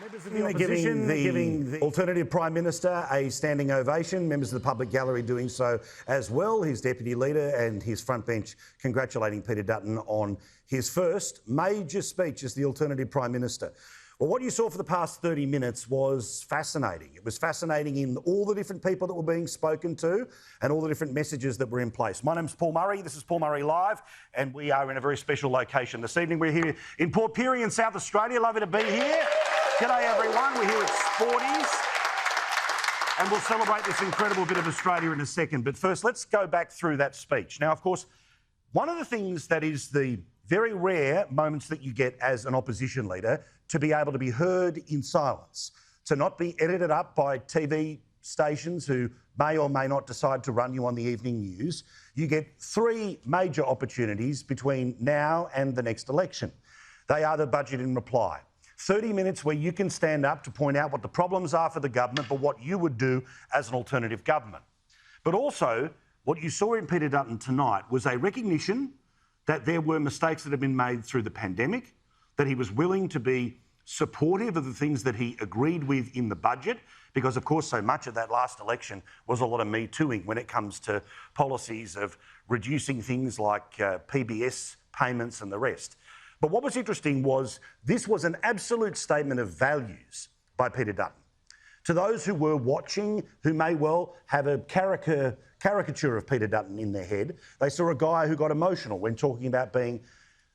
Members of the opposition giving the Alternative Prime Minister a standing ovation. Members of the public gallery doing so as well. His Deputy Leader and his front bench congratulating Peter Dutton on his first major speech as the Alternative Prime Minister. Well, what you saw for the past 30 minutes was fascinating. It was fascinating in all the different people that were being spoken to and all the different messages that were in place. My name's Paul Murray. This is Paul Murray Live, and we are in a very special location this evening. We're here in Port Pirie in South Australia. Lovely to be here. G'day everyone, we're here at Sporties and we'll celebrate this incredible bit of Australia in a second. But first, let's go back through that speech. Now, of course, one of the things that is the very rare moments that you get as an opposition leader to be able to be heard in silence, to not be edited up by TV stations who may or may not decide to run you on the evening news. You get three major opportunities between now and the next election. They are the budget in reply. 30 minutes where you can stand up to point out what the problems are for the government, but what you would do as an alternative government. But also, what you saw in Peter Dutton tonight was a recognition that there were mistakes that had been made through the pandemic, that he was willing to be supportive of the things that he agreed with in the budget, because, of course, so much of that last election was a lot of Me Tooing when it comes to policies of reducing things like PBS payments and the rest. But what was interesting was this was an absolute statement of values by Peter Dutton. To those who were watching, who may well have a caricature of Peter Dutton in their head, they saw a guy who got emotional when talking about being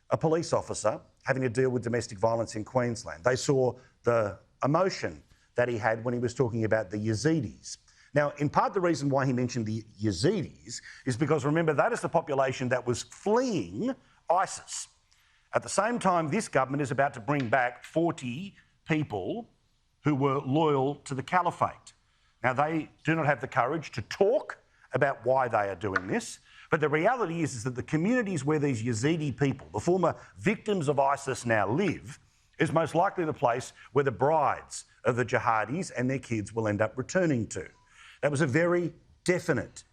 a police officer having to deal with domestic violence in Queensland. They saw the emotion that he had when he was talking about the Yazidis. Now, in part, the reason why he mentioned the Yazidis is because, remember, that is the population that was fleeing ISIS. At the same time, this government is about to bring back 40 people who were loyal to the caliphate. Now, they do not have the courage to talk about why they are doing this, but the reality is that the communities where these Yazidi people, the former victims of ISIS, now live, is most likely the place where the brides of the jihadis and their kids will end up returning to. That was a very definite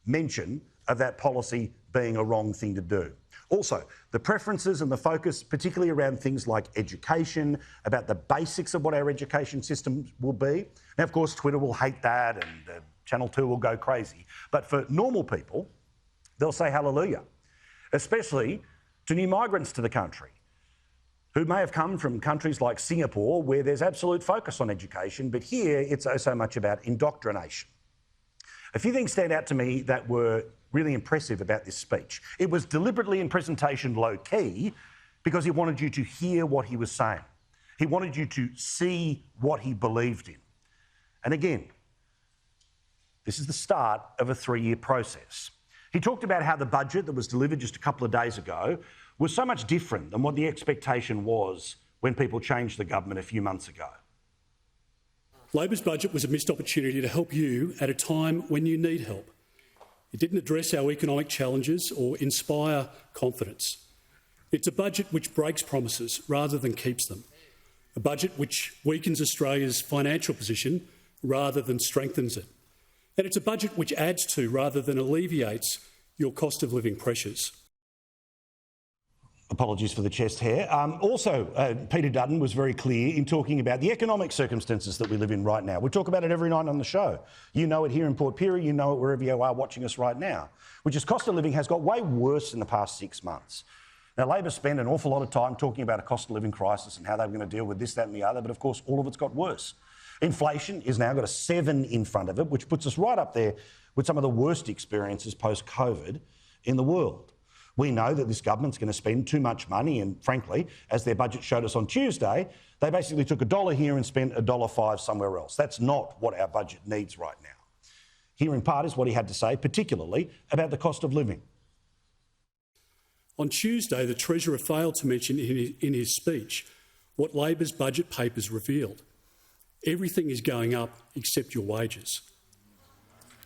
mention of that policy being a wrong thing to do. Also, the preferences and the focus, particularly around things like education, about the basics of what our education system will be. Now, of course, Twitter will hate that and Channel 2 will go crazy. But for normal people, they'll say hallelujah, especially to new migrants to the country who may have come from countries like Singapore, where there's absolute focus on education, but here it's so much about indoctrination. A few things stand out to me that were really impressive about this speech. It was deliberately in presentation low-key because he wanted you to hear what he was saying. He wanted you to see what he believed in. And again, this is the start of a 3-year process. He talked about how the budget that was delivered just a couple of days ago was so much different than what the expectation was when people changed the government a few months ago. Labor's budget was a missed opportunity to help you at a time when you need help. It didn't address our economic challenges or inspire confidence. It's a budget which breaks promises rather than keeps them. A budget which weakens Australia's financial position rather than strengthens it. And it's a budget which adds to rather than alleviates your cost of living pressures. Apologies for the chest hair. Peter Dutton was very clear in talking about the economic circumstances that we live in right now. We talk about it every night on the show. You know it here in Port Pirie, you know it wherever you are watching us right now, which is cost of living has got way worse in the past 6 months. Now, Labor spent an awful lot of time talking about a cost of living crisis and how they were going to deal with this, that and the other, but of course all of it's got worse. Inflation is now got a 7 in front of it, which puts us right up there with some of the worst experiences post-COVID in the world. We know that this government's going to spend too much money and, frankly, as their budget showed us on Tuesday, they basically took $1 here and spent $1.05 somewhere else. That's not what our budget needs right now. Here in part is what he had to say, particularly about the cost of living. On Tuesday, the Treasurer failed to mention in his speech what Labor's budget papers revealed. Everything is going up except your wages.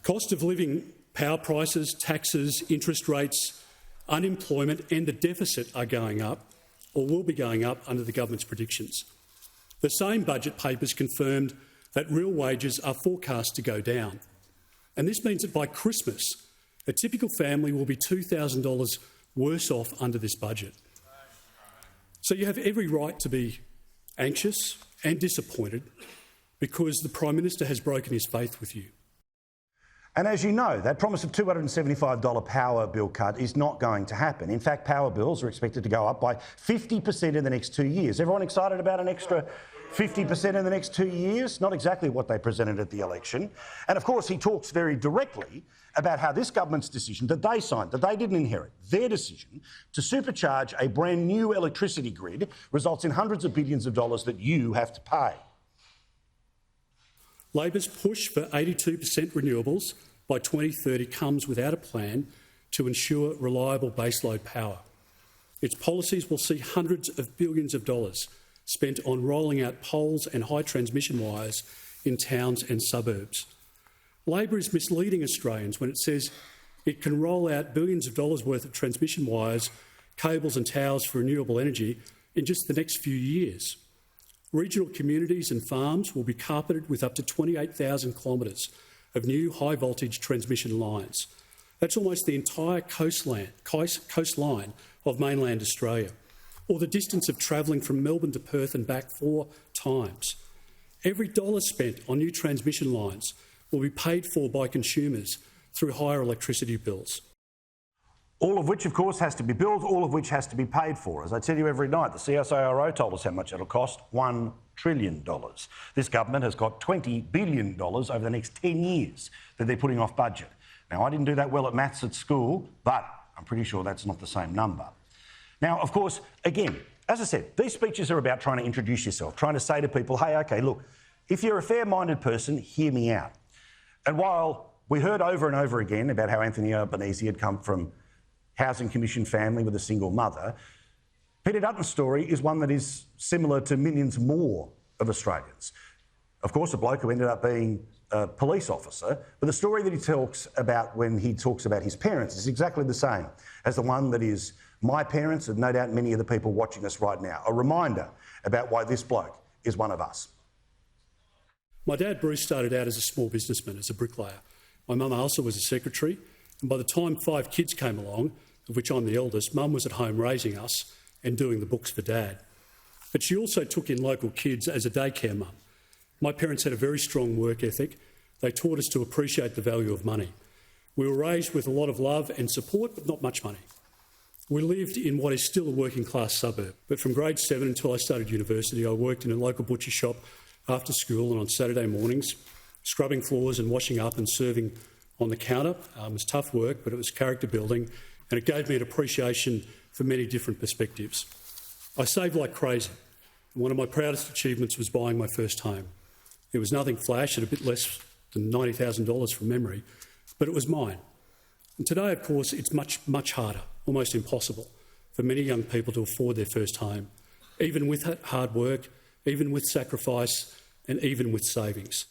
Cost of living, power prices, taxes, interest rates, unemployment and the deficit are going up or will be going up under the government's predictions. The same budget papers confirmed that real wages are forecast to go down. And this means that by Christmas, a typical family will be $2,000 worse off under this budget. So you have every right to be anxious and disappointed because the Prime Minister has broken his faith with you. And as you know, that promise of $275 power bill cut is not going to happen. In fact, power bills are expected to go up by 50% in the next 2 years. Everyone excited about an extra 50% in the next 2 years? Not exactly what they presented at the election. And of course, he talks very directly about how this government's decision that they signed, that they didn't inherit, their decision to supercharge a brand new electricity grid results in hundreds of billions of dollars that you have to pay. Labor's push for 82% renewables by 2030 comes without a plan to ensure reliable baseload power. Its policies will see hundreds of billions of dollars spent on rolling out poles and high transmission wires in towns and suburbs. Labor is misleading Australians when it says it can roll out billions of dollars worth of transmission wires, cables and towers for renewable energy in just the next few years. Regional communities and farms will be carpeted with up to 28,000 kilometres of new high-voltage transmission lines. That's almost the entire coastline of mainland Australia, or the distance of travelling from Melbourne to Perth and back 4 times. Every dollar spent on new transmission lines will be paid for by consumers through higher electricity bills. All of which, of course, has to be built, all of which has to be paid for. As I tell you every night, the CSIRO told us how much it'll cost, $1 trillion. This government has got $20 billion over the next 10 years that they're putting off budget. Now, I didn't do that well at maths at school, but I'm pretty sure that's not the same number. Now, of course, again, as I said, these speeches are about trying to introduce yourself, trying to say to people, hey, OK, look, if you're a fair-minded person, hear me out. And while we heard over and over again about how Anthony Albanese had come from Housing Commission family with a single mother, Peter Dutton's story is one that is similar to millions more of Australians. Of course, a bloke who ended up being a police officer, but the story that he talks about when he talks about his parents is exactly the same as the one that is my parents and no doubt many of the people watching us right now. A reminder about why this bloke is one of us. My dad, Bruce, started out as a small businessman, as a bricklayer. My mum, Elsa, was a secretary, and by the time 5 kids came along, of which I'm the eldest, Mum was at home raising us and doing the books for Dad. But she also took in local kids as a daycare mum. My parents had a very strong work ethic. They taught us to appreciate the value of money. We were raised with a lot of love and support, but not much money. We lived in what is still a working-class suburb, but from grade 7 until I started university, I worked in a local butcher shop after school and on Saturday mornings, scrubbing floors and washing up and serving on the counter. It was tough work, but it was character building, and it gave me an appreciation for many different perspectives. I saved like crazy. One of my proudest achievements was buying my first home. It was nothing flash at a bit less than $90,000 from memory, but it was mine. And today, of course, it's much, much harder, almost impossible, for many young people to afford their first home, even with hard work, even with sacrifice, and even with savings.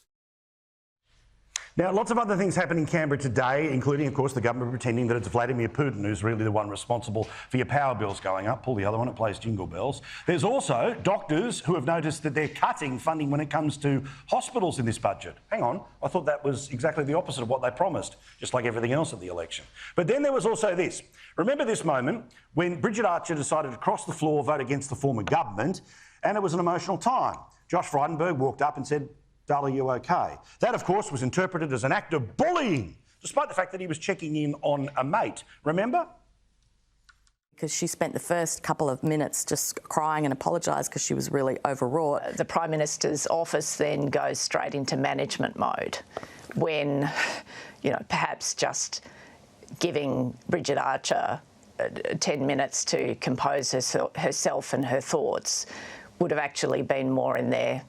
Now, lots of other things happen in Canberra today, including, of course, the government pretending that it's Vladimir Putin who's really the one responsible for your power bills going up. Pull the other one, it plays jingle bells. There's also doctors who have noticed that they're cutting funding when it comes to hospitals in this budget. Hang on, I thought that was exactly the opposite of what they promised, just like everything else at the election. But then there was also this. Remember this moment when Bridget Archer decided to cross the floor, vote against the former government, and it was an emotional time. Josh Frydenberg walked up and said, "Darling, you okay?" That, of course, was interpreted as an act of bullying, despite the fact that he was checking in on a mate. Remember? Because she spent the first couple of minutes just crying and apologised because she was really overwrought. The Prime Minister's office then goes straight into management mode when, perhaps just giving Bridget Archer 10 minutes to compose herself and her thoughts would have actually been more in their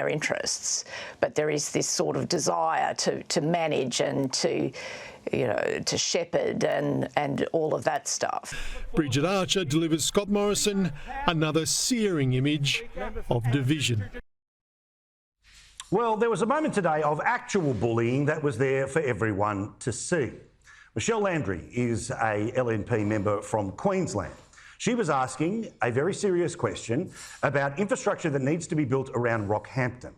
interests. But there is this sort of desire to manage and to shepherd and all of that stuff. Bridget Archer delivers Scott Morrison another searing image of division. Well, there was a moment today of actual bullying that was there for everyone to see. Michelle Landry is a LNP member from Queensland. She was asking a very serious question about infrastructure that needs to be built around Rockhampton.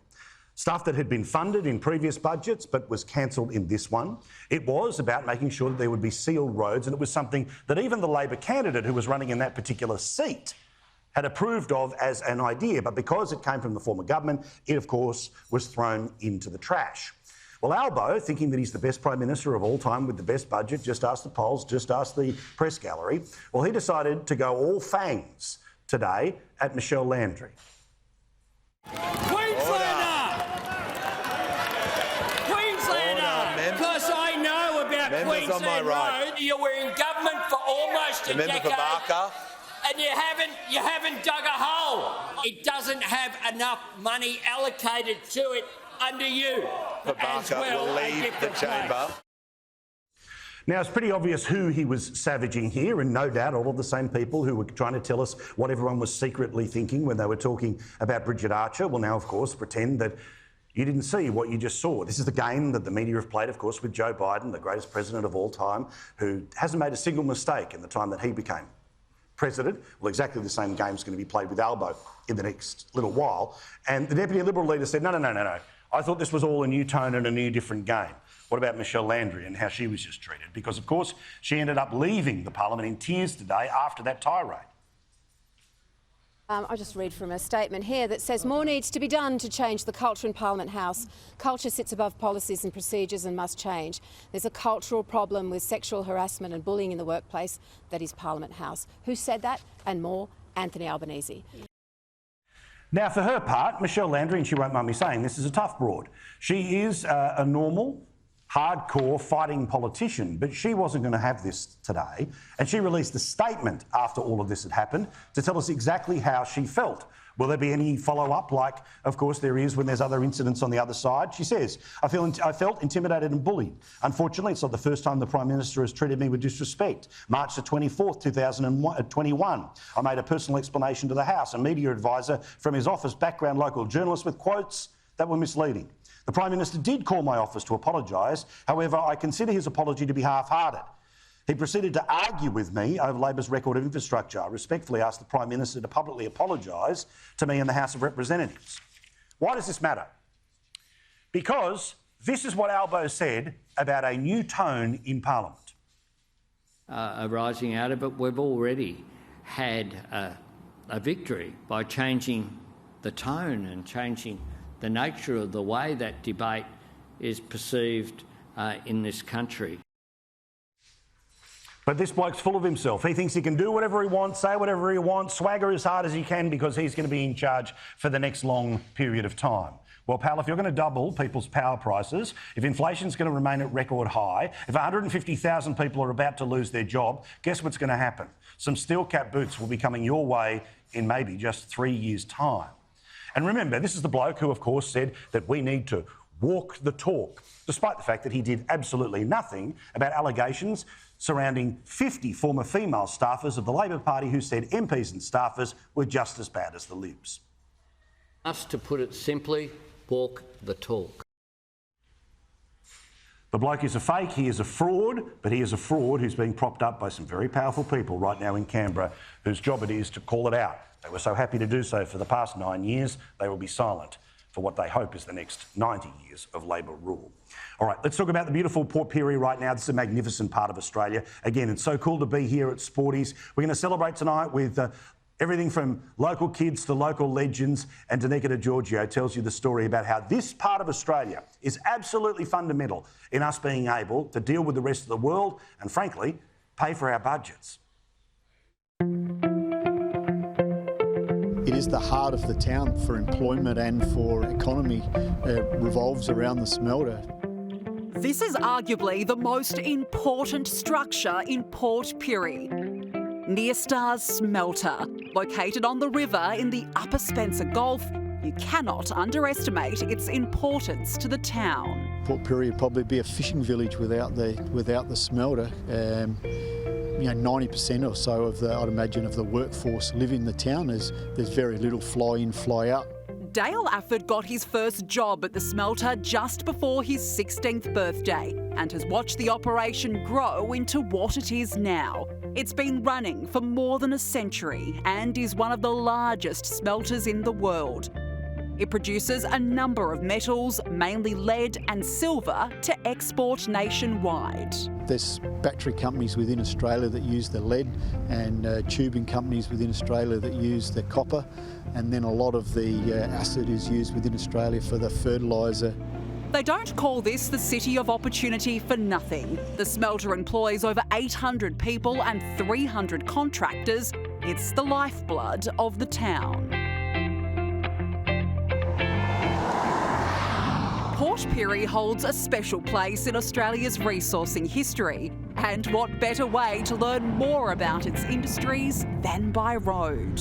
Stuff that had been funded in previous budgets but was cancelled in this one. It was about making sure that there would be sealed roads, and it was something that even the Labor candidate who was running in that particular seat had approved of as an idea, but because it came from the former government, it of course was thrown into the trash. Well, Albo, thinking that he's the best Prime Minister of all time with the best budget, just ask the polls, just ask the press gallery, well, he decided to go all fangs today at Michelle Landry. Because I know about Queensland Road. You were in government for almost a decade, and you haven't dug a hole. It doesn't have enough money allocated to it under you. As well, will leave the chamber. Now, it's pretty obvious who he was savaging here, and no doubt all of the same people who were trying to tell us what everyone was secretly thinking when they were talking about Bridget Archer will now, of course, pretend that you didn't see what you just saw. This is the game that the media have played, of course, with Joe Biden, the greatest president of all time, who hasn't made a single mistake in the time that he became president. Well, exactly the same game is going to be played with Albo in the next little while. And the Deputy Liberal leader said, no. I thought this was all a new tone and a new different game. What about Michelle Landry and how she was just treated? Because, of course, she ended up leaving the Parliament in tears today after that tirade. I'll just read from a statement here that says more needs to be done to change the culture in Parliament House. Culture sits above policies and procedures and must change. There's a cultural problem with sexual harassment and bullying in the workplace. That is Parliament House. Who said that and more? Anthony Albanese. Now, for her part, Michelle Landry, and she won't mind me saying this, is a tough broad. She is a normal, hardcore fighting politician, but she wasn't going to have this today. And she released a statement after all of this had happened to tell us exactly how she felt. Will there be any follow-up like, of course, there is when there's other incidents on the other side? She says, I felt intimidated and bullied. Unfortunately, it's not the first time the Prime Minister has treated me with disrespect. March the 24th, 2021, I made a personal explanation to the House. A media advisor from his office background local journalist with quotes that were misleading. The Prime Minister did call my office to apologise. However, I consider his apology to be half-hearted. He proceeded to argue with me over Labor's record of infrastructure. I respectfully asked the Prime Minister to publicly apologise to me in the House of Representatives. Why does this matter? Because this is what Albo said about a new tone in Parliament. Arising out of it, we've already had a victory by changing the tone and changing the nature of the way that debate is perceived in this country. But this bloke's full of himself. He thinks he can do whatever he wants, say whatever he wants, swagger as hard as he can because he's going to be in charge for the next long period of time. Well, pal, if you're going to double people's power prices, if inflation's going to remain at record high, if 150,000 people are about to lose their job, guess what's going to happen? Some steel-cap boots will be coming your way in maybe just 3 years' time. And remember, this is the bloke who, of course, said that we need to walk the talk, despite the fact that he did absolutely nothing about allegations surrounding 50 former female staffers of the Labor Party who said MPs and staffers were just as bad as the Libs. Us, to put it simply, walk the talk. The bloke is a fake, he is a fraud, but he is a fraud who's being propped up by some very powerful people right now in Canberra whose job it is to call it out. They were so happy to do so for the past 9 years, they will be silent for what they hope is the next 90 years of Labor rule. All right, let's talk about the beautiful Port Pirie right now. This is a magnificent part of Australia. Again, it's so cool to be here at Sporties. We're going to celebrate tonight with everything from local kids to local legends, and Danica DiGiorgio tells you the story about how this part of Australia is absolutely fundamental in us being able to deal with the rest of the world and, frankly, pay for our budgets. It is the heart of the town for employment and for economy. It revolves around the smelter. This is arguably the most important structure in Port Pirie. Near Star's smelter, located on the river in the Upper Spencer Gulf, you cannot underestimate its importance to the town. Port Pirie would probably be a fishing village without the smelter. 90% or so of I'd imagine, of the workforce live in the town. There's very little fly in, fly out. Dale Afford got his first job at the smelter just before his 16th birthday and has watched the operation grow into what it is now. It's been running for more than a century and is one of the largest smelters in the world. It produces a number of metals, mainly lead and silver, to export nationwide. There's battery companies within Australia that use the lead and tubing companies within Australia that use the copper, and then a lot of the acid is used within Australia for the fertiliser. They don't call this the city of opportunity for nothing. The smelter employs over 800 people and 300 contractors. It's the lifeblood of the town. Port Pirie holds a special place in Australia's resourcing history. And what better way to learn more about its industries than by road?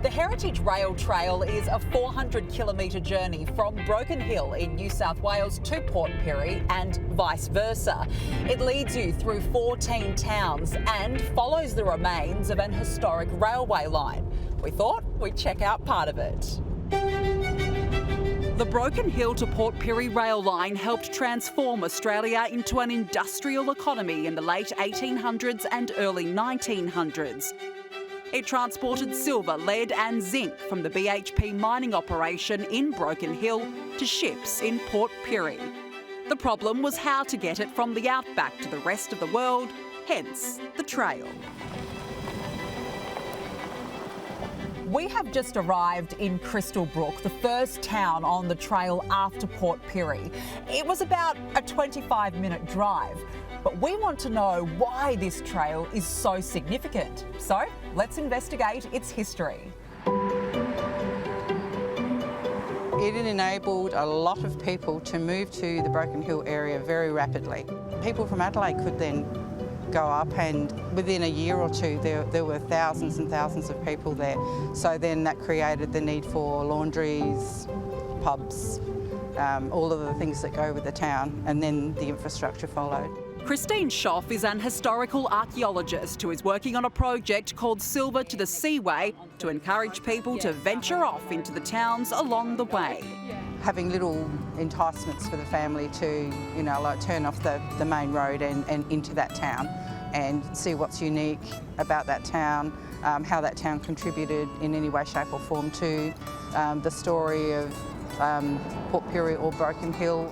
The Heritage Rail Trail is a 400-kilometre journey from Broken Hill in New South Wales to Port Pirie and vice versa. It leads you through 14 towns and follows the remains of an historic railway line. We thought we'd check out part of it. The Broken Hill to Port Pirie rail line helped transform Australia into an industrial economy in the late 1800s and early 1900s. It transported silver, lead and zinc from the BHP mining operation in Broken Hill to ships in Port Pirie. The problem was how to get it from the outback to the rest of the world, hence the trail. We have just arrived in Crystal Brook, the first town on the trail after Port Pirie. It was about a 25-minute drive, but we want to know why this trail is so significant. So let's investigate its history. It enabled a lot of people to move to the Broken Hill area very rapidly. People from Adelaide could then go up, and within a year or two there were thousands and thousands of people there. So then that created the need for laundries, pubs, all of the things that go with the town, and then the infrastructure followed. Christine Schoff is an historical archaeologist who is working on a project called Silver to the Seaway to encourage people to venture off into the towns along the way. Having little enticements for the family to, like turn off the main road and into that town and see what's unique about that town, how that town contributed in any way, shape or form to the story of Port Pirie or Broken Hill.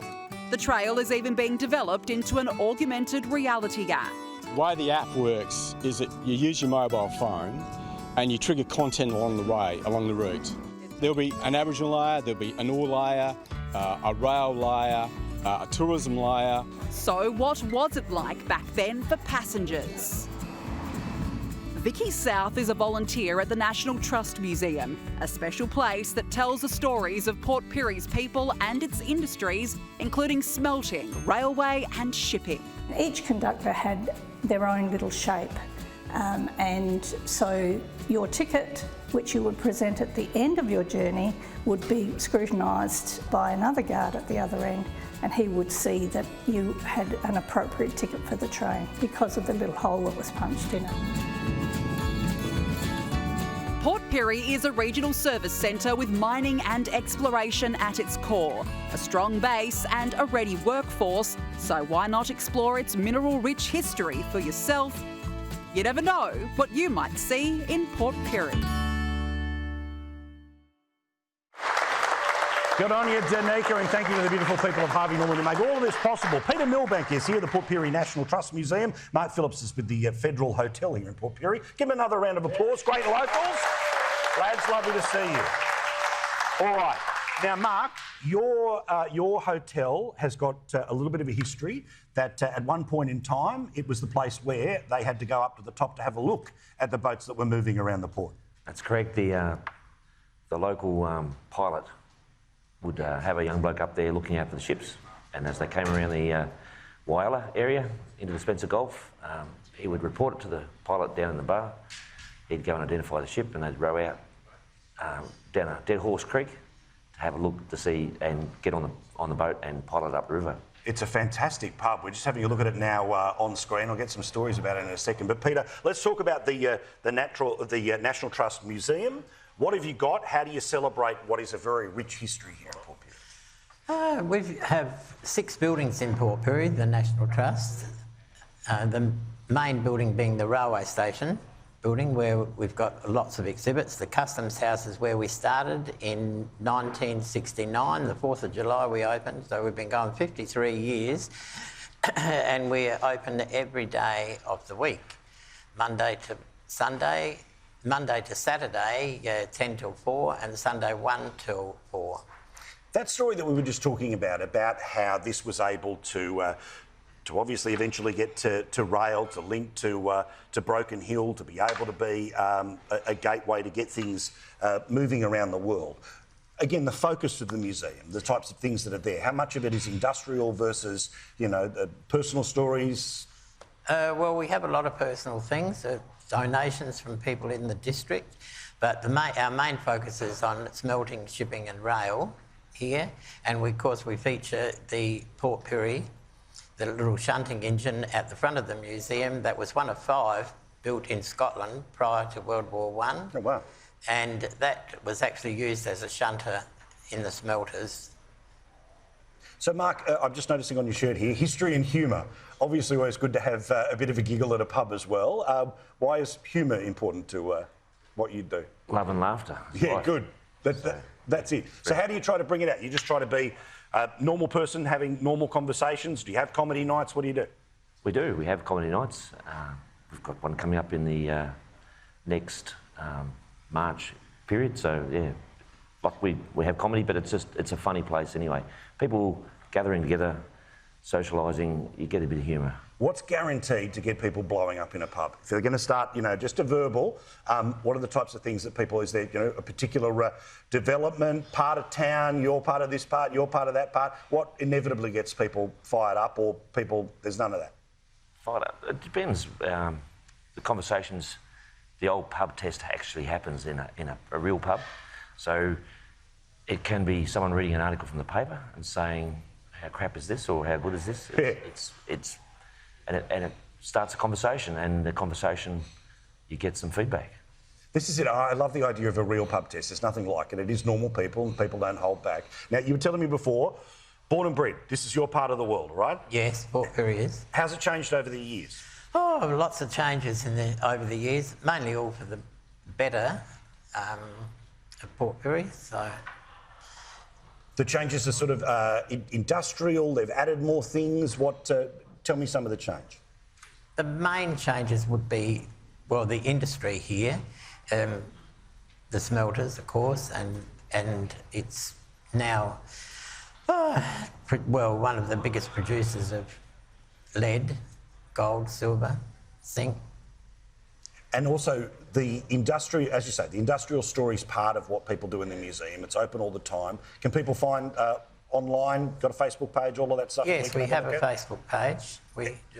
The trail is even being developed into an augmented reality app. The way the app works is that you use your mobile phone and you trigger content along the way, along the route. There'll be an Aboriginal layer, there'll be an ore layer, a rail layer, a tourism layer. So what was it like back then for passengers? Vicky South is a volunteer at the National Trust Museum, a special place that tells the stories of Port Pirie's people and its industries, including smelting, railway and shipping. Each conductor had their own little shape, and so your ticket, which you would present at the end of your journey, would be scrutinised by another guard at the other end, and he would see that you had an appropriate ticket for the train because of the little hole that was punched in it. Port Pirie is a regional service centre with mining and exploration at its core, a strong base and a ready workforce, so why not explore its mineral-rich history for yourself? You never know what you might see in Port Pirie. Good on you, Danica, and thank you to the beautiful people of Harvey Norman who make all of this possible. Peter Milbank is here at the Port Pirie National Trust Museum. Mark Phillips is with the Federal Hotel here in Port Pirie. Give him another round of applause. Great locals. Lads, lovely to see you. All right. Now, Mark, your hotel has got a little bit of a history that at one point in time, it was the place where they had to go up to the top to have a look at the boats that were moving around the port. That's correct. The local pilot would have a young bloke up there looking out for the ships, and as they came around the Whyalla area into the Spencer Gulf, he would report it to the pilot down in the bar. He'd go and identify the ship, and they'd row out down a Dead Horse Creek to have a look to see and get on the boat and pilot up the river. It's a fantastic pub. We're just having a look at it now on screen. I'll get some stories about it in a second. But Peter, let's talk about the National Trust Museum. What have you got? How do you celebrate what is a very rich history here at Port Pirie? We have 6 buildings in Port Pirie, the National Trust. The main building being the railway station, building where we've got lots of exhibits. The Customs House is where we started in 1969. The 4th of July we opened, so we've been going 53 years and we're open every day of the week, Monday to Saturday, 10 till 4 and Sunday 1 till 4. That story that we were just talking about how this was able to obviously eventually get to rail, to link to Broken Hill, to be able to be a gateway to get things moving around the world. Again, the focus of the museum, the types of things that are there, how much of it is industrial versus, personal stories? Well, we have a lot of personal things, donations from people in the district, but our main focus is on smelting, shipping and rail here, and of course we feature the Port Pirie, the little shunting engine at the front of the museum that was one of 5 built in Scotland prior to World War I. Oh, wow. And that was actually used as a shunter in the smelters. So, Mark, I'm just noticing on your shirt here, history and humour. Obviously always good to have a bit of a giggle at a pub as well. Why is humour important to what you do? Love and laughter. Yeah, Right. good. That's it. So how do you try to bring it out? You just try to be a normal person having normal conversations? Do you have comedy nights? What do you do? We do. We have comedy nights. We've got one coming up in the next March period. So, yeah, like we have comedy, but it's a funny place anyway. People gathering together, socialising, you get a bit of humour. What's guaranteed to get people blowing up in a pub? If they're going to start, just a verbal, what are the types of things that people, is there, a particular development, part of town, you're part of this part, you're part of that part? What inevitably gets people fired up, or people, there's none of that? Fired up? It depends. The conversations, the old pub test actually happens in a real pub. So it can be someone reading an article from the paper and saying, how crap is this, or how good is this? And it starts a conversation, and the conversation, you get some feedback. This is it. I love the idea of a real pub test. There's nothing like it. It is normal people, and people don't hold back. Now, you were telling me before, born and bred, this is your part of the world, right? Yes, Port Pirie is. How's it changed over the years? Oh, lots of changes over the years, mainly all for the better at Port Pirie, so... The changes are sort of industrial, they've added more things. Tell me some of the change. The main changes would be, well, the industry here, the smelters, of course, and it's now, one of the biggest producers of lead, gold, silver, zinc. And also the industry, as you say, the industrial story is part of what people do in the museum. It's open all the time. Can people find online, got a Facebook page, all of that stuff? Yes, we have a Facebook page.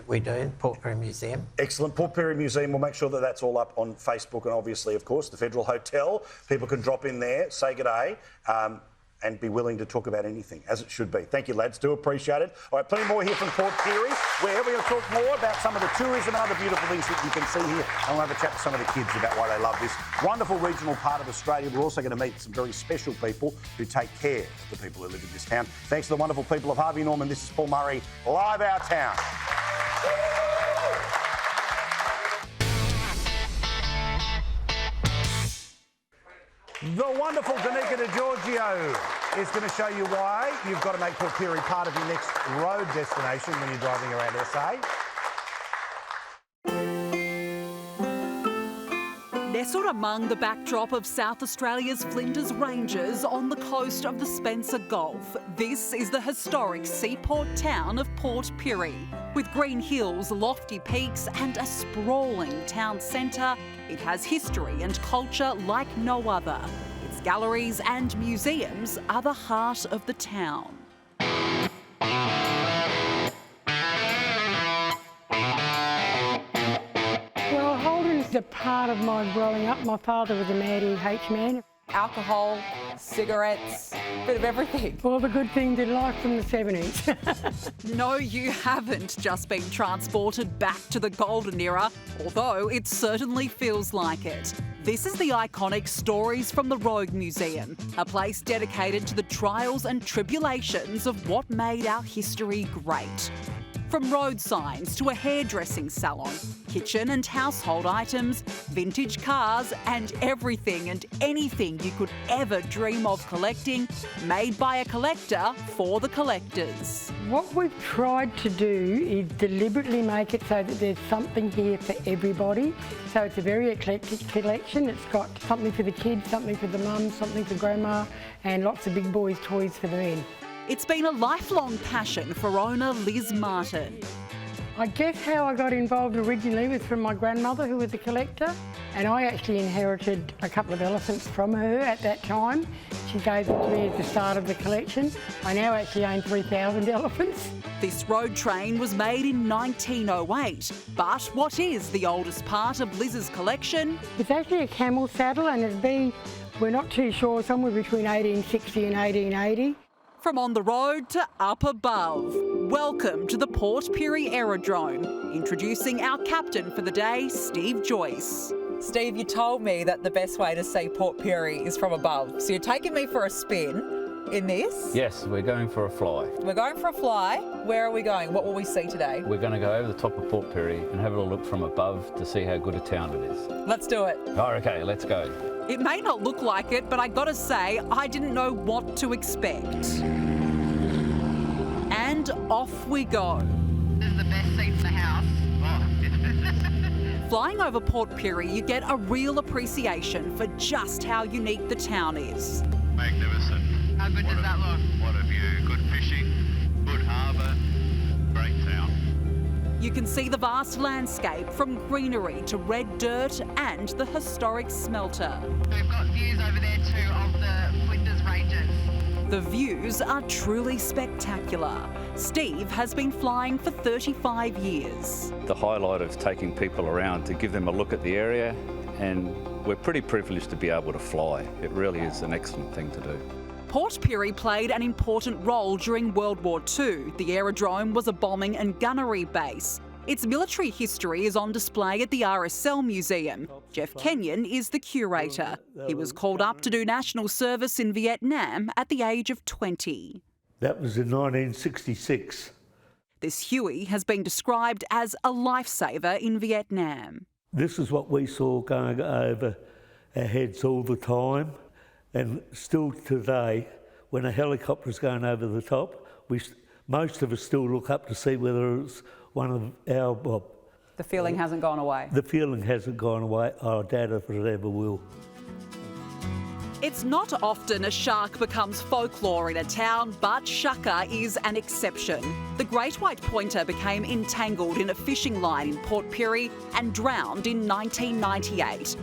We do, Port Pirie Museum. Excellent. Port Pirie Museum, we'll make sure that that's all up on Facebook, and obviously, of course, the Federal Hotel. People can drop in there, say good day, and be willing to talk about anything, as it should be. Thank you, lads. Do appreciate it. All right, plenty more here from Port Pirie, where we're going to talk more about some of the tourism and other beautiful things that you can see here. And we'll have a chat to some of the kids about why they love this wonderful regional part of Australia. We're also going to meet some very special people who take care of the people who live in this town. Thanks to the wonderful people of Harvey Norman. This is Paul Murray, live our town. The wonderful Danica De Giorgio is going to show you why you've got to make Port Pirie part of your next road destination when you're driving around SA. Nestled among the backdrop of South Australia's Flinders Ranges on the coast of the Spencer Gulf, this is the historic seaport town of Port Pirie. With green hills, lofty peaks and a sprawling town centre, it has history and culture like no other. Its galleries and museums are the heart of the town. Well, Holden's a part of my growing up. My father was a Maddie H man. Alcohol, cigarettes, bit of everything. All the good things in life from the 70s. No, you haven't just been transported back to the golden era, although it certainly feels like it. This is the iconic Stories from the Road Museum, a place dedicated to the trials and tribulations of what made our history great. From road signs to a hairdressing salon, kitchen and household items, vintage cars and everything and anything you could ever dream of collecting, made by a collector for the collectors. What we've tried to do is deliberately make it so that there's something here for everybody. So it's a very eclectic collection. It's got something for the kids, something for the mum, something for grandma, and lots of big boys' toys for the men. It's been a lifelong passion for owner Liz Martin. I guess how I got involved originally was from my grandmother, who was a collector, and I actually inherited a couple of elephants from her at that time. She gave them to me at the start of the collection. I now actually own 3,000 elephants. This road train was made in 1908, but what is the oldest part of Liz's collection? It's actually a camel saddle, and it'd be, we're not too sure, somewhere between 1860 and 1880. From on the road to up above. Welcome to the Port Pirie Aerodrome. Introducing our captain for the day, Steve Joyce. Steve, you told me that the best way to see Port Pirie is from above. So you're taking me for a spin in this? Yes, we're going for a fly. We're going for a fly. Where are we going? What will we see today? We're going to go over the top of Port Pirie and have a look from above to see how good a town it is. Let's do it. Oh, okay, let's go. It may not look like it, but I gotta say, I didn't know what to expect. And off we go. This is the best seat in the house. Flying over Port Pirie, you get a real appreciation for just how unique the town is. Magnificent. How good does that look? What a view. Good fishing, good harbour, great town. You can see the vast landscape from greenery to red dirt and the historic smelter. We've got views over there too of the Flinders Ranges. The views are truly spectacular. Steve has been flying for 35 years. The highlight of taking people around to give them a look at the area, and we're pretty privileged to be able to fly. It really is an excellent thing to do. Port Pirie played an important role during World War II. The aerodrome was a bombing and gunnery base. Its military history is on display at the RSL Museum. Jeff Kenyon is the curator. He was called up to do national service in Vietnam at the age of 20. That was in 1966. This Huey has been described as a lifesaver in Vietnam. This is what we saw going over our heads all the time. And still today, when a helicopter's going over the top, most of us still look up to see whether it's one of our... Well, the feeling hasn't gone away. The feeling hasn't gone away. I doubt if it ever will. It's not often a shark becomes folklore in a town, but Shaka is an exception. The great white pointer became entangled in a fishing line in Port Pirie and drowned in 1998.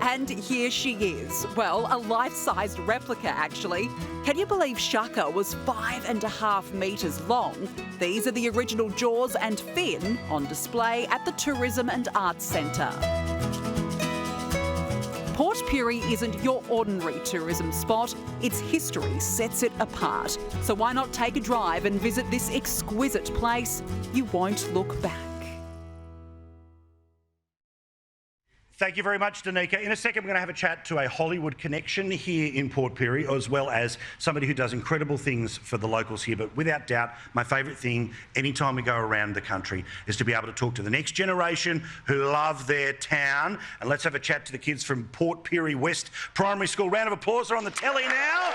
And here she is. Well, a life-sized replica, actually. Can you believe Shaka was 5.5 metres long? These are the original jaws and fin on display at the Tourism and Arts Centre. Port Pirie isn't your ordinary tourism spot. Its history sets it apart. So why not take a drive and visit this exquisite place? You won't look back. Thank you very much, Danica. In a second, we're going to have a chat to a Hollywood connection here in Port Pirie, as well as somebody who does incredible things for the locals here. But without doubt, my favourite thing anytime we go around the country is to be able to talk to the next generation who love their town. And let's have a chat to the kids from Port Pirie West Primary School. Round of applause. They're on the telly now.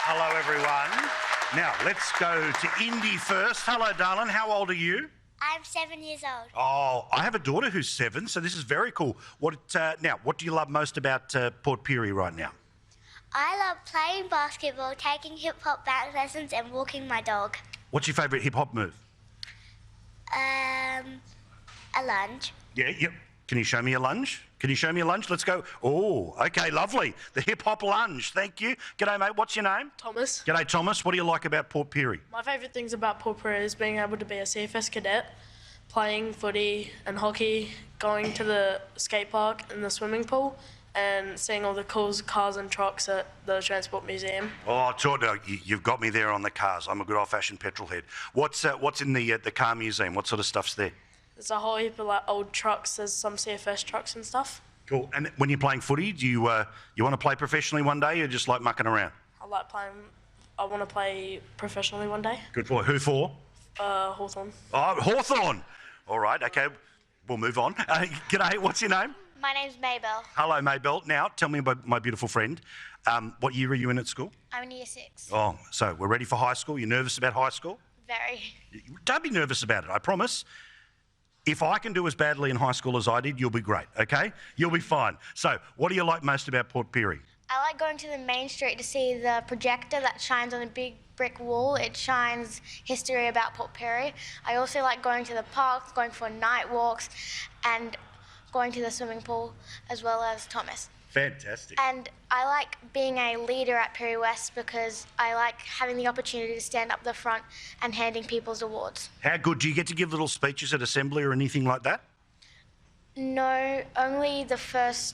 Hello, everyone. Now, let's go to Indy first. Hello, darling. How old are you? I'm 7 years old. Oh, I have a daughter who's 7, so this is very cool. What do you love most about Port Pirie right now? I love playing basketball, taking hip-hop back lessons and walking my dog. What's your favourite hip-hop move? A lunge. Yeah, yep. Can you show me a lunge? Can you show me a lunge? Let's go. Oh, okay, lovely. The hip-hop lunge. Thank you. G'day, mate. What's your name? Thomas. G'day, Thomas. What do you like about Port Pirie? My favourite things about Port Pirie is being able to be a CFS cadet, playing footy and hockey, going to the skate park and the swimming pool, and seeing all the cool cars and trucks at the Transport Museum. Oh, you've got me there on the cars. I'm a good old-fashioned petrol head. What's in the car museum? What sort of stuff's there? There's a whole heap of like old trucks. There's some CFS trucks and stuff. Cool. And when you're playing footy, do you want to play professionally one day, or just like mucking around? I want to play professionally one day. Good for who for? Hawthorn. Oh, Hawthorn. All right. Okay. we'll move on. G'day, what's your name? My name's Maybell. Hello, Maybell. Now, tell me about my beautiful friend. What year are you in at school? I'm in year 6. Oh, so we're ready for high school. You nervous about high school? Very. Don't be nervous about it, I promise. If I can do as badly in high school as I did, you'll be great, okay? You'll be fine. So, what do you like most about Port Pirie? I like going to the main street to see the projector that shines on a big brick wall. It shines history about Port Pirie. I also like going to the parks, going for night walks, and going to the swimming pool, as well as Thomas. Fantastic. And I like being a leader at Pirie West because I like having the opportunity to stand up the front and handing people's awards. How good? Do you get to give little speeches at assembly or anything like that? No, only the first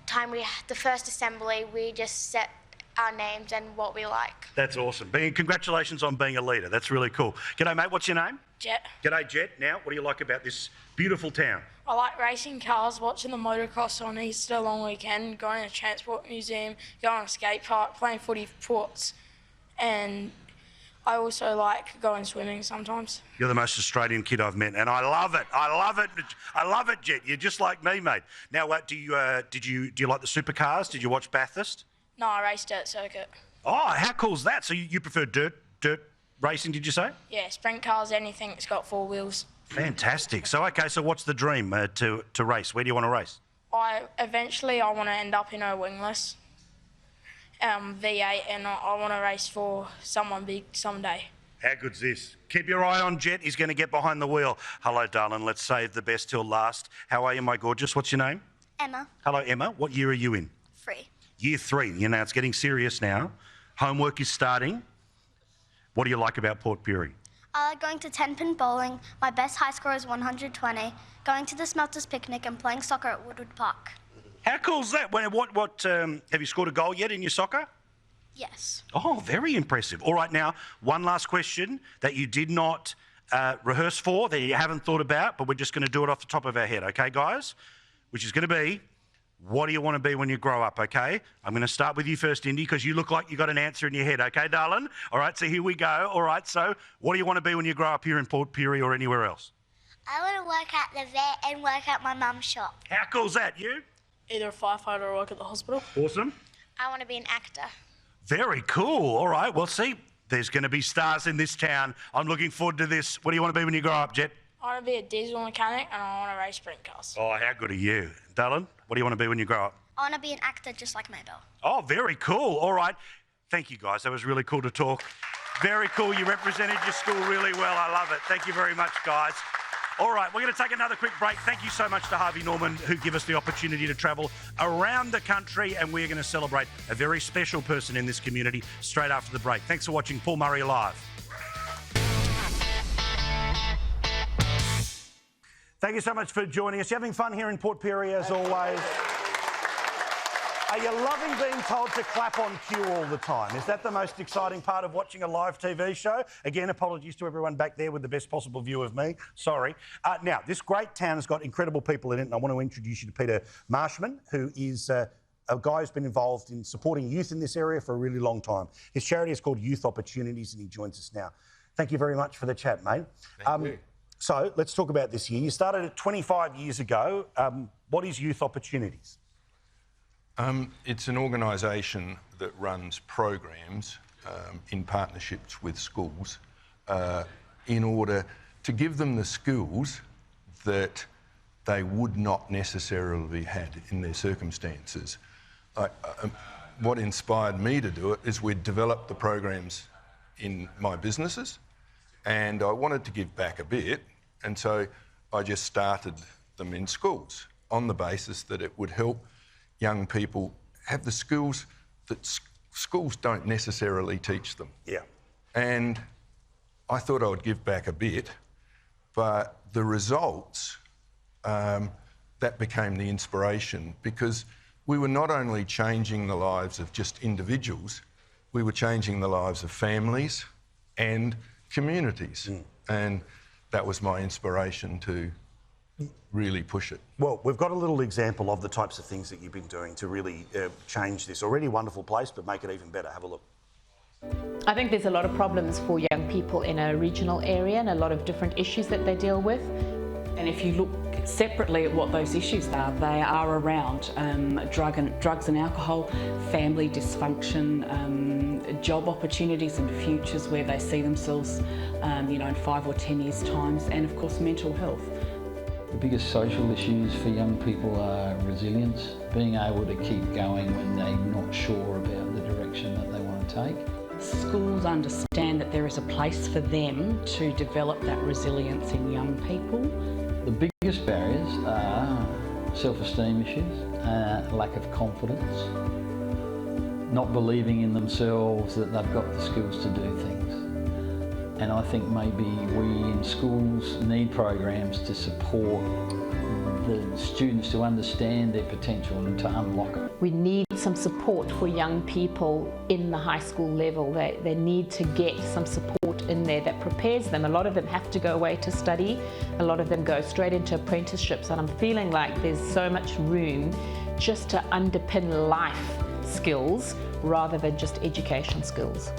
assembly, we just set our names and what we like. That's awesome. Congratulations on being a leader. That's really cool. G'day, mate. What's your name? Jet. G'day, Jet. Now, what do you like about this beautiful town? I like racing cars, watching the motocross on Easter long weekend, going to the Transport Museum, going to a skate park, playing footy ports, and I also like going swimming sometimes. You're the most Australian kid I've met, and I love it. I love it. I love it, Jet. You're just like me, mate. Now, do you like the supercars? Did you watch Bathurst? No, I raced dirt circuit. Oh, how cool is that? So you prefer dirt racing? Did you say? Yeah, sprint cars, anything that's got 4 wheels. Fantastic. So what's the dream to race? Where do you want to race? Eventually I want to end up in a wingless V8, and I want to race for someone big someday. How good's this? Keep your eye on Jet. He's going to get behind the wheel. Hello, darling. Let's save the best till last. How are you, my gorgeous? What's your name? Emma. Hello, Emma. What year are you in? 3. Year 3. You know, it's getting serious now. Homework is starting. What do you like about Port Pirie? I like going to 10-pin bowling. My best high score is 120. Going to the Smelters picnic and playing soccer at Woodward Park. How cool is that? Have you scored a goal yet in your soccer? Yes. Oh, very impressive. All right, now, one last question that you did not rehearse for, that you haven't thought about, but we're just going to do it off the top of our head, okay, guys? Which is going to be, what do you want to be when you grow up, okay? I'm going to start with you first, Indy, because you look like you got an answer in your head, okay, darling? All right, so here we go. All right, so what do you want to be when you grow up here in Port Pirie or anywhere else? I want to work at the vet and work at my mum's shop. How cool's that, you? Either a firefighter or work at the hospital. Awesome. I want to be an actor. Very cool. All right, well, see, there's going to be stars in this town. I'm looking forward to this. What do you want to be when you grow up, Jet? I want to be a diesel mechanic, and I want to race sprint cars. Oh, how good are you? Darling, what do you want to be when you grow up? I want to be an actor just like Maybell. Oh, very cool. All right. Thank you, guys. That was really cool to talk. Very cool. You represented your school really well. I love it. Thank you very much, guys. All right, we're going to take another quick break. Thank you so much to Harvey Norman, who give us the opportunity to travel around the country, and we're going to celebrate a very special person in this community straight after the break. Thanks for watching Paul Murray Live. Thank you so much for joining us. You having fun here in Port Pirie as always? Are you loving being told to clap on cue all the time? Is that the most exciting part of watching a live TV show? Again, apologies to everyone back there with the best possible view of me. Sorry. Now, this great town has got incredible people in it, and I want to introduce you to Peter Marshman, who is a guy who's been involved in supporting youth in this area for a really long time. His charity is called Youth Opportunities, and he joins us now. Thank you very much for the chat, mate. Thank you. So let's talk about this year. You started it 25 years ago. What is Youth Opportunities? It's an organisation that runs programs in partnerships with schools in order to give them the skills that they would not necessarily have had in their circumstances. What inspired me to do it is we'd developed the programs in my businesses, and I wanted to give back a bit, and so I just started them in schools on the basis that it would help young people have the skills that schools don't necessarily teach them. Yeah. And I thought I would give back a bit, but the results, that became the inspiration, because we were not only changing the lives of just individuals, we were changing the lives of families and communities. And that was my inspiration to really push it. Well, we've got a little example of the types of things that you've been doing to really change this already wonderful place, but make it even better. Have a look. I think there's a lot of problems for young people in a regional area and a lot of different issues that they deal with. And if you look separately at what those issues are, they are around drugs and alcohol, family dysfunction, job opportunities and futures where they see themselves, in 5 or 10 years' time, and of course mental health. The biggest social issues for young people are resilience, being able to keep going when they're not sure about the direction that they want to take. Schools understand that there is a place for them to develop that resilience in young people. The biggest barriers are self-esteem issues, lack of confidence, not believing in themselves that they've got the skills to do things. And I think maybe we in schools need programs to support the students to understand their potential and to unlock it. We need some support for young people in the high school level. They need to get some support in there that prepares them. A lot of them have to go away to study. A lot of them go straight into apprenticeships, and I'm feeling like there's so much room just to underpin life skills rather than just education skills.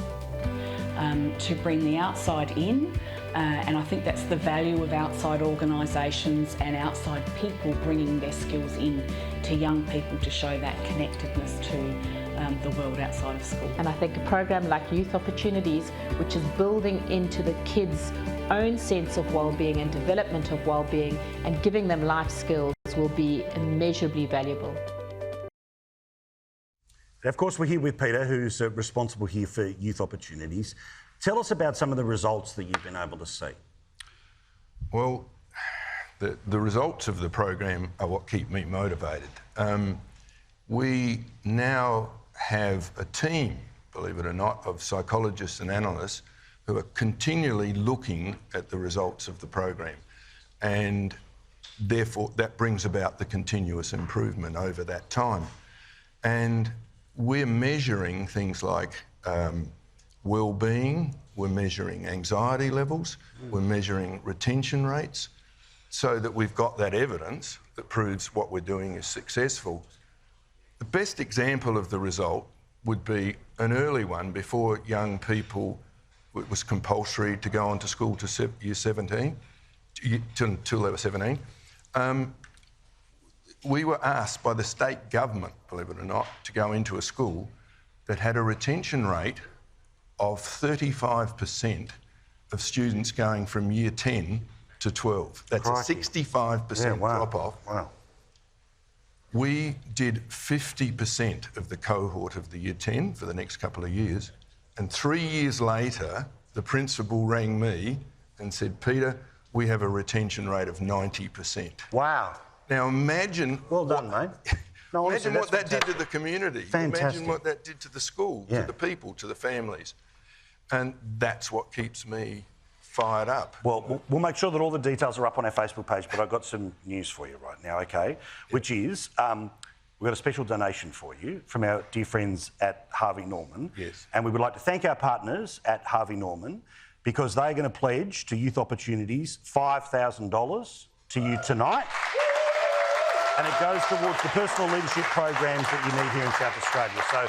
To bring the outside in, and I think that's the value of outside organisations and outside people bringing their skills in to young people to show that connectedness to the world outside of school. And I think a program like Youth Opportunities, which is building into the kids' own sense of well-being and development of well-being and giving them life skills, will be immeasurably valuable. Of course, we're here with Peter, who's responsible here for Youth Opportunities. Tell us about some of the results that you've been able to see. Well, the results of the program are what keep me motivated. We now have a team, believe it or not, of psychologists and analysts who are continually looking at the results of the program. And therefore, that brings about the continuous improvement over that time. And we're measuring things like well-being, we're measuring anxiety levels, we're measuring retention rates, so that we've got that evidence that proves what we're doing is successful. The best example of the result would be an early one before young people, it was compulsory to go on to school to year 17, till they were 17. We were asked by the state government, believe it or not, to go into a school that had a retention rate of 35% of students going from year 10 to 12. That's Crikey. a 65% drop-off. Wow. We did 50% of the cohort of the year 10 for the next couple of years, and 3 years later, the principal rang me and said, "Peter, we have a retention rate of 90%. Wow. Now imagine... Well done, mate. No, honestly, imagine what that did to the community. Fantastic. Imagine what that did to the school, to the people, to the families. And that's what keeps me fired up. Well, we'll make sure that all the details are up on our Facebook page, but I've got some news for you right now, okay? Which is, we've got a special donation for you from our dear friends at Harvey Norman. Yes. And we would like to thank our partners at Harvey Norman, because they're going to pledge to Youth Opportunities $5,000 to you tonight. And it goes towards the personal leadership programs that you need here in South Australia. So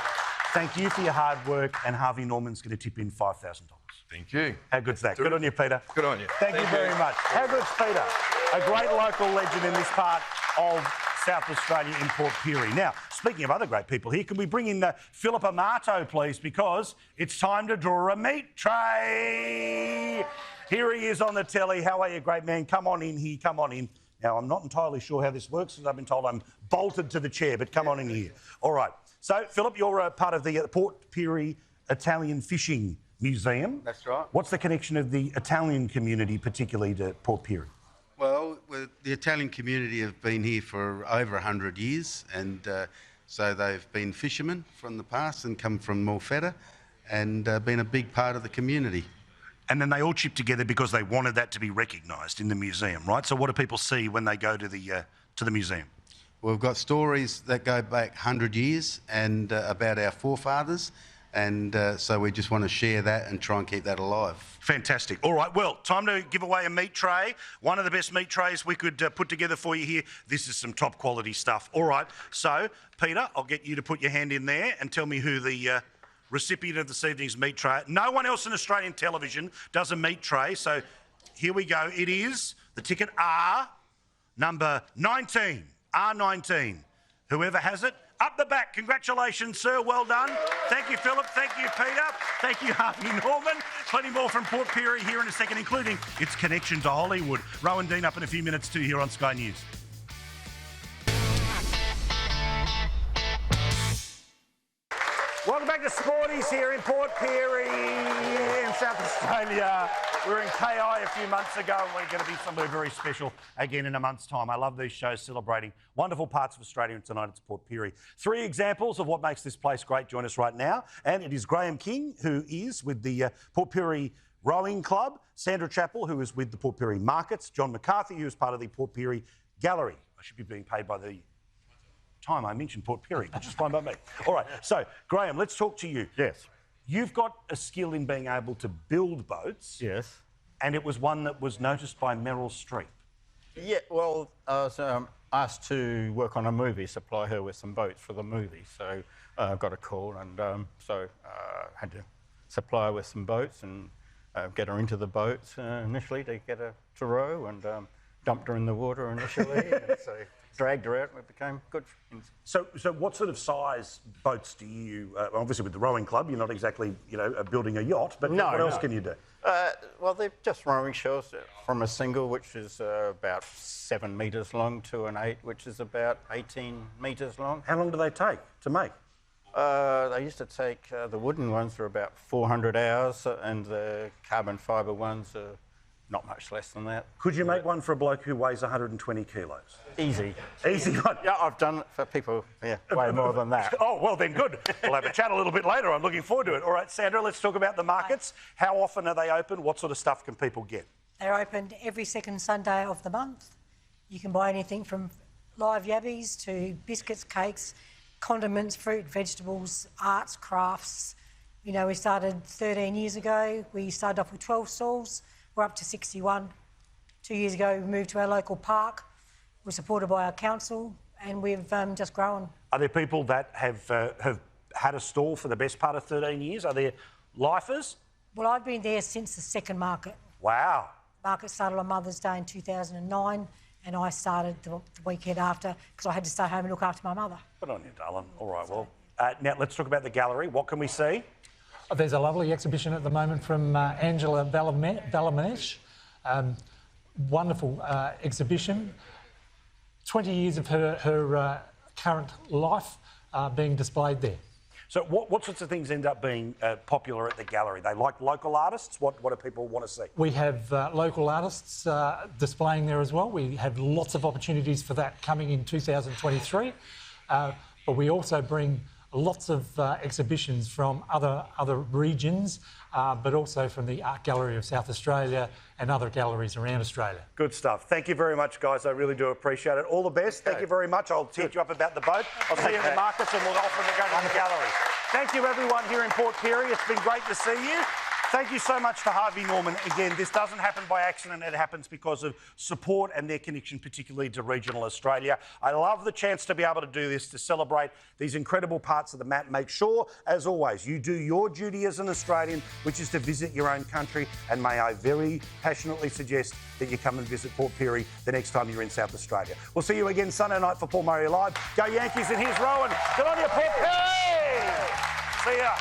thank you for your hard work, and Harvey Norman's going to tip in $5,000. Thank you. How good's that? Good on you, Peter. Good on you. Thank you very much. How good's Peter? A great local legend in this part of South Australia in Port Pirie. Now, speaking of other great people here, can we bring in Philip Amato, please, because it's time to draw a meat tray. Here he is on the telly. How are you, great man? Come on in here. Come on in. Now, I'm not entirely sure how this works, because I've been told I'm bolted to the chair, but come on in here. All right. So, Philip, you're part of the Port Pirie Italian Fishing Museum. That's right. What's the connection of the Italian community, particularly to Port Pirie? Well, the Italian community have been here for over 100 years, and so they've been fishermen from the past and come from Morfetta, and been a big part of the community. And then they all chipped together because they wanted that to be recognised in the museum, right? So what do people see when they go to the museum? We've got stories that go back 100 years and about our forefathers, and so we just want to share that and try and keep that alive. Fantastic. All right, well, time to give away a meat tray. One of the best meat trays we could put together for you here. This is some top quality stuff. All right, so, Peter, I'll get you to put your hand in there and tell me who the recipient of this evening's meat tray. No one else in Australian television does a meat tray, so here we go. It is the ticket R number 19, R19. Whoever has it, up the back. Congratulations, sir. Well done. Thank you, Philip. Thank you, Peter. Thank you, Harvey Norman. Plenty more from Port Pirie here in a second, including its connection to Hollywood. Rowan Dean up in a few minutes too here on Sky News. Welcome back to Sporties here in Port Pirie in South Australia. We were in KI a few months ago and we're going to be somewhere very special again in a month's time. I love these shows celebrating wonderful parts of Australia, and tonight it's Port Pirie. 3 examples of what makes this place great join us right now, and it is Graham King, who is with the Port Pirie Rowing Club, Sandra Chappell, who is with the Port Pirie Markets, John McCarthy, who is part of the Port Pirie Gallery. I should be being paid by the time I mentioned Port Pirie, which is fine by me. All right, so Graham, let's talk to you. Yes. You've got a skill in being able to build boats. Yes. And it was one that was noticed by Meryl Streep. Yeah, well, I was asked to work on a movie, supply her with some boats for the movie. So I got a call and had to supply her with some boats and get her into the boats initially to get her to row, and dumped her in the water initially. And so dragged her out and we became good friends. So what sort of size boats do you, obviously with the rowing club, you're not exactly, building a yacht, but what else can you do? Well, they're just rowing shells from a single, which is about 7 metres long, to an 8, which is about 18 metres long. How long do they take to make? They used to take, the wooden ones are about 400 hours, and the carbon fibre ones are not much less than that. Could you make one for a bloke who weighs 120 kilos? Easy. Easy one? Yeah, I've done it for people, way more than that. Oh, well then, good. We'll have a chat a little bit later. I'm looking forward to it. All right, Sandra, let's talk about the markets. How often are they open? What sort of stuff can people get? They're open every second Sunday of the month. You can buy anything from live yabbies to biscuits, cakes, condiments, fruit, vegetables, arts, crafts. We started 13 years ago. We started off with 12 stalls. We're up to 61. 2 years ago, we moved to our local park. We're supported by our council, and we've just grown. Are there people that have had a stall for the best part of 13 years? Are there lifers? Well, I've been there since the second market. Wow. Market started on Mother's Day in 2009, and I started the weekend after because I had to stay home and look after my mother. Good on you, darling. All right, well, now let's talk about the gallery. What can we see? There's a lovely exhibition at the moment from Angela Balamesh. Wonderful exhibition. 20 years of her current life being displayed there. So what sorts of things end up being popular at the gallery? They like local artists? What do people want to see? We have local artists displaying there as well. We have lots of opportunities for that coming in 2023. But we also bring lots of exhibitions from other regions, but also from the Art Gallery of South Australia and other galleries around Australia. Good stuff. Thank you very much, guys. I really do appreciate it. All the best. Thank you very much. I'll hit you up about the boat. I'll see you in the markets and we'll offer to go to the gallery. Thank you, everyone here in Port Pirie. It's been great to see you. Thank you so much to Harvey Norman. Again, this doesn't happen by accident. It happens because of support and their connection, particularly to regional Australia. I love the chance to be able to do this, to celebrate these incredible parts of the map. Make sure, as always, you do your duty as an Australian, which is to visit your own country. And may I very passionately suggest that you come and visit Port Pirie the next time you're in South Australia. We'll see you again Sunday night for Paul Murray Live. Go Yankees, and here's Rowan. Good on you, Port Pirie! See ya.